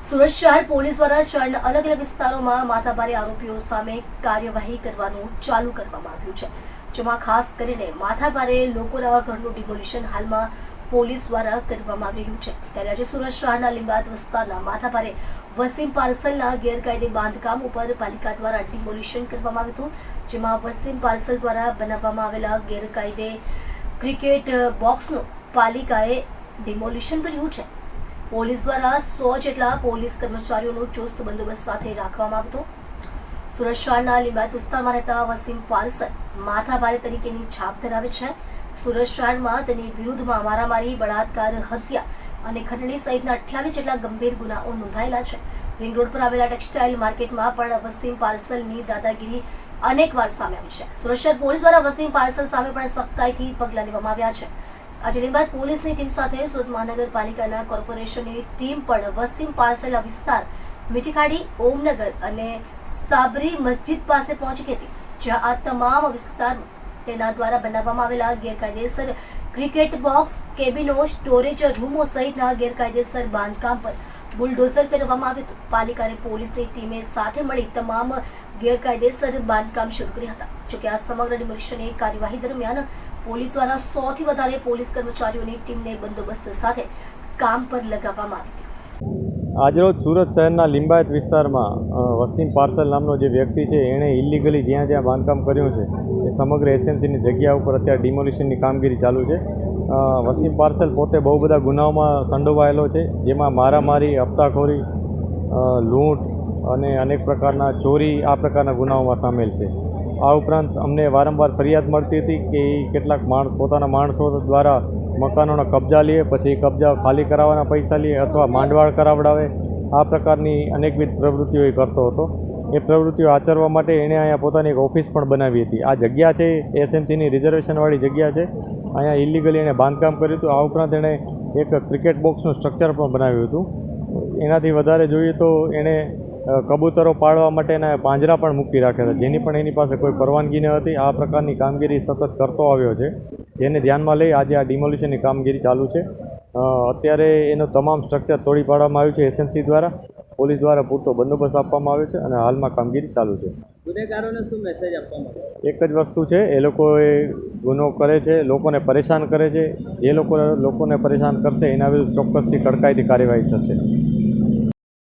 સુરત શહેર પોલીસ દ્વારા શહેરના અલગ અલગ વિસ્તારોમાં માથાભારે આરોપીઓ સામે કાર્યવાહી કરવાનું ચાલુ કરવામાં આવ્યું છે, જેમાં ખાસ કરીને માથાભારે લોકોના ઘરનું ડિમોલિશન હાલમાં પોલીસ દ્વારા કરવામાં આવી રહ્યું છે। ત્યારે આજે સુરત શહેરના લીંબાયત વિસ્તારના માથાભારે વસીમ પાર્સલના ગેરકાયદે બાંધકામ ઉપર પાલિકા દ્વારા ડિમોલિશન કરવામાં આવ્યું હતું, જેમાં વસીમ પાર્સલ દ્વારા બનાવવામાં આવેલા ગેરકાયદે ક્રિકેટ બોક્સનું પાલિકાએ ડિમોલિશન કર્યું છે। પોલીસ દ્વારા 100 જેટલા પોલીસ કર્મચારીઓનો ચુસ્ત બંદોબસ્ત સાથે રાખવામાં આવ્યો હતો। સુરત શહેરના લીંબાયત વિસ્તારમાં રહેતા વસીમ પાર્સલ માથાભારે તરીકેની છાપ ધરાવે છે। સુરત શહેરમાં તેની વિરુદ્ધમાં મારામારી, બળાત્કાર, હત્યા અને ખંડણી સહિતના 28 જેટલા ગંભીર ગુનાઓ નોંધાયેલા છે। રિંગ રોડ પર આવેલા ટેક્સટાઇલ માર્કેટમાં પણ વસીમ પાર્સલની દાદાગીરી અનેકવાર સામે આવી છે। સુરત શહેર પોલીસ દ્વારા વસીમ પાર્સલ સામે પણ સખ્તાઈથી પગલાં લેવામાં આવ્યા છે। આજે લીંબાયત પોલીસની ટીમ સાથે સુરત મહાનગરપાલિકાના કોર્પોરેશનની ટીમ પણ વસીમ પાર્સલના વિસ્તાર મીઠીખાડી, ઓમનગર અને સાબરી મસ્જિદ પાસે પહોંચી હતી, જ્યાં આ તમામ વિસ્તારમાં તેના દ્વારા બનાવવામાં આવેલા ગેરકાયદેસર ક્રિકેટ બોક્સ, કેબિનો, સ્ટોરેજ રૂમો સહિતના ગેરકાયદેસર બાંધકામ પર બુલડોઝર ફેરવવામાં આવ્યું હતું। પાલિકા અને પોલીસની ટીમે સાથે મળી તમામ ગેરકાયદેસર બાંધકામ શરૂ કર્યા હતા। જોકે આ સમગ્ર ડિમોલિશનની કાર્યવાહી દરમિયાન પોલીસ દ્વારા 100 થી વધારે પોલીસ કર્મચારીઓની ટીમને બંદોબસ્ત સાથે કામ પર લગાવવામાં આવી હતી। આજરોજ સુરત શહેરના લીંબાયત વિસ્તારમાં વસીમ પાર્સલ નામનો જે વ્યક્તિ છે, એણે ઇલીગલી જ્યાં જ્યાં બાંધકામ કર્યું છે એ સમગ્ર એસએમસીની જગ્યા ઉપર અત્યારે ડિમોલિશનની કામગીરી ચાલુ છે। વસીમ પાર્સલ પોતે બહુ બધા ગુનાઓમાં સંડોવાયેલો છે, જેમાં મારામારી, હપ્તાખોરી, લૂંટ અને અનેક પ્રકારના ચોરી આ પ્રકારના ગુનાઓમાં સામેલ છે। આ ઉપરાંત અમને વારંવાર ફરિયાદ મળતી હતી કે કેટલાક પોતાના માણસો દ્વારા મકાનોના કબજા લે, પછી કબજા ખાલી કરાવવાના પૈસા લે અથવા માંડવાળ કરાવડાવે। આ પ્રકારની અનેકવિધ પ્રવૃત્તિઓ એ કરતો હતો। એ પ્રવૃત્તિઓ આચરવા માટે એણે અહીંયા પોતાની એક ઓફિસ પણ બનાવી હતી। આ જગ્યા છે એસએમસીની રિઝર્વેશનવાળી જગ્યા છે, અહીંયા ઇલીગલી એણે બાંધકામ કર્યું હતું। આ ઉપરાંત એણે એક ક્રિકેટ બોક્સનું સ્ટ્રક્ચર પણ બનાવ્યું હતું। એનાથી વધારે જોઈએ તો એણે કબૂતરો પાળવા માટેના પાંજરા પણ મૂકી રાખ્યા હતા, જેની પણ એની પાસે કોઈ પરવાનગી ન હતી। આ પ્રકારની કામગીરી સતત કરતો આવ્યો છે, જેને ધ્યાનમાં લઈ આજે આ ડિમોલિશનની કામગીરી ચાલુ છે। અત્યારે એનું તમામ સ્ટ્રક્ચર તોડી પાડવામાં આવ્યું છે એસએમસી દ્વારા, પોલીસ દ્વારા પૂરતો બંદોબસ્ત આપવામાં આવ્યો છે અને હાલમાં કામગીરી ચાલુ છે। ગુનેગારોને શું મેસેજ આપવામાં આવે? એક જ વસ્તુ છે, એ લોકોએ ગુનો કરે છે, લોકોને પરેશાન કરે છે। જે લોકોને પરેશાન કરશે એના વિરુદ્ધ ચોક્કસથી કડકાઈથી કાર્યવાહી થશે।